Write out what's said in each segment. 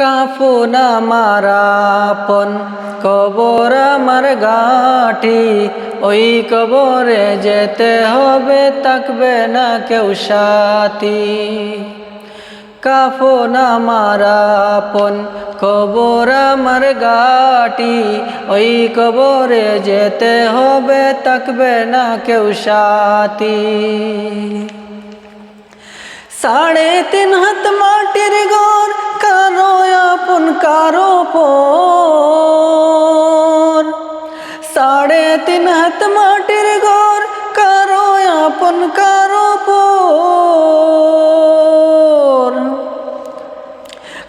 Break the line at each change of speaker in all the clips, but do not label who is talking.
কাফন আমার আপন কবর আমার গাঁটি, ওই কবরে যেতে হবে থাকবে না কেউ সাথী। কাফন আমার আপন কবর আমার গাঁটি, ওই কবরে যেতে হবে থাকবে না কেউ সাথী। 3.5 হাত মাটির ঘর, কারো আপন কারো পর। 3.5 হাত মাটির ঘর, কারো আপন কারো পর।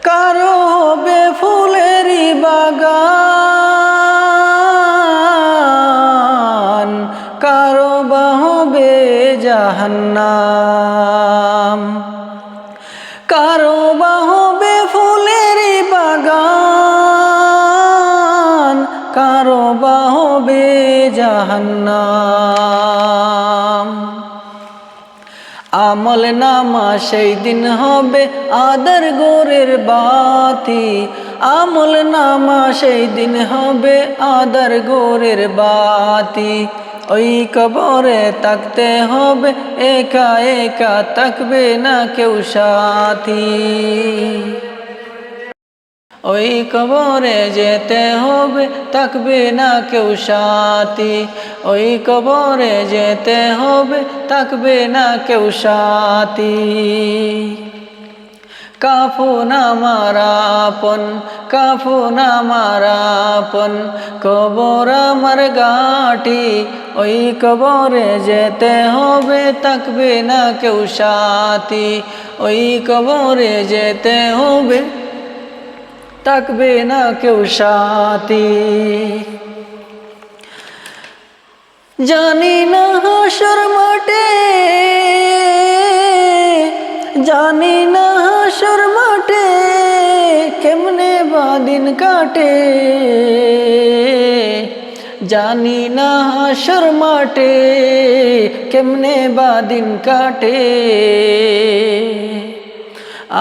কারো হবে ফুলেরই বাগান, কারো বা হবে জাহান্নাম। কারো বা হবে ফুলেরই বাগান, কারো বা হবে জাহান্নাম। আমল নামা সেই দিন হবে আদর গোরের বাতি, আমল নামা সেই দিন হবে আদর গোরের বাতি। ওই কবরে থাকতে হবে একা একা, থাকবে না কেউ সাথী। ওই কবরে যেতে হবে থাকবে না কেউ সাথী। ওই কবরে যেতে হবে থাকবে না কেউ সাথী। কাফন আমার আপন কাফন আমার আপন কবর আমার গাঁটি, ওই কবরে যেতে হবে থাকবে না কেউ সাথী। ওই কবরে যেতে হবে থাকবে না কেউ সাথী। জানি না হাসর মাঠে, জানি না হাসর মাঠে কেমনে বাদিন কাটে। জানি না হাসর মাঠে কেমনে বাদিন কাটে।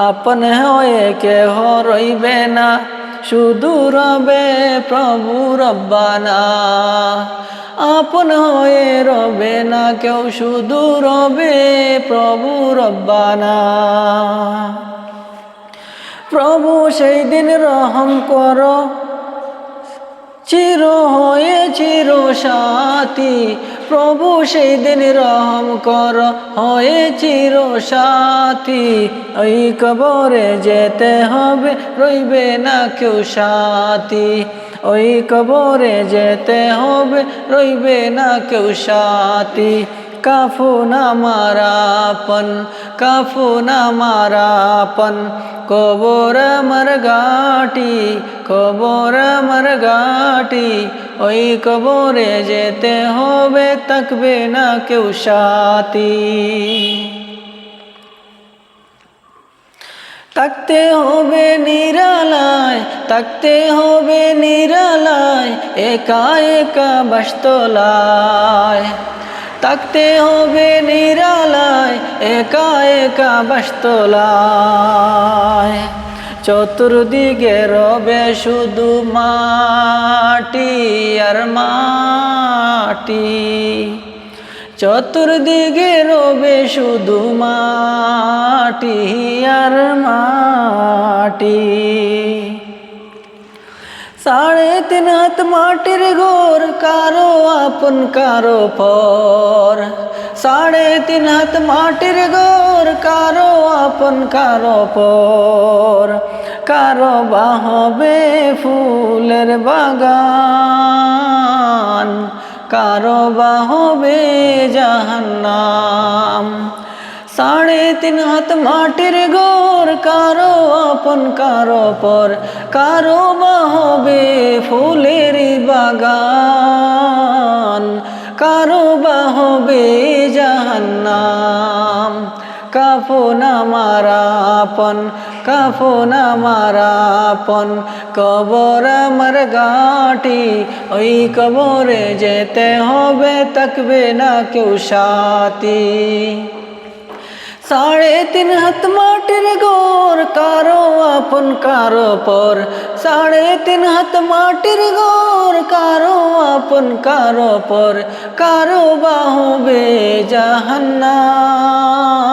আপন হয়ে কেহ রইবে না, শুধু রবে প্রভু রব্বানা। আপন হয়ে রবে না কেউ, শুধু রবে প্রভু রব্বানা। প্রভু সেই দিন রহম করো, চির হয়ে চির সাথী। প্রভু সেই দিন রহম কর হয়ে চির সাথী। ওই কবরে যেতে হবে রইবে না কেউ সাথী। ওই কবরে যেতে হবে রইবে না কেউ সাথী। কাফন আমার আপন কাফন আমার আপন কবর আমার গাঁটি, কবর আমার গাঁটি। ওই কবরে যেতে হবে থাকবে না কেউ সাথী। থাকতে হবে নিরালায়, থাকতে হবে নিরালায়, একা একা বাসতলায়। থাকতে হবে নিরালায়, একা একা বাসতলায়। চতুর্দিকে রবে শুধু মাটি আর মাটি। চতুর্দিকে রবে শুধু মাটি আর মাটি। 3.5 হাত মাটির ঘর, কারো আপন কারো পর। 3.5 হাত মাটির ঘর, কারো আপন কারো পর। কারো বা হবে ফুলের বাগান, কারো বা হবে জাহান্নাম। 3.5 হাত মাটির ঘর, কারো আপন কারো পর। কারো বা হবে ফুলের বাগান, কারো বা হবে জাহান্নাম। কাফন আমার আপন কাফন আমার আপন কবর আমার গাঁটি, ওই কবরে যেতে হবে থাকবে না কেউ সাথী। 3.5 হাত মাটির ঘর, কারো আপন কারো পর, 3.5 হাত মাটির ঘর, কারো আপন কারো পর, কারো বাহুবে জাহান্নাম।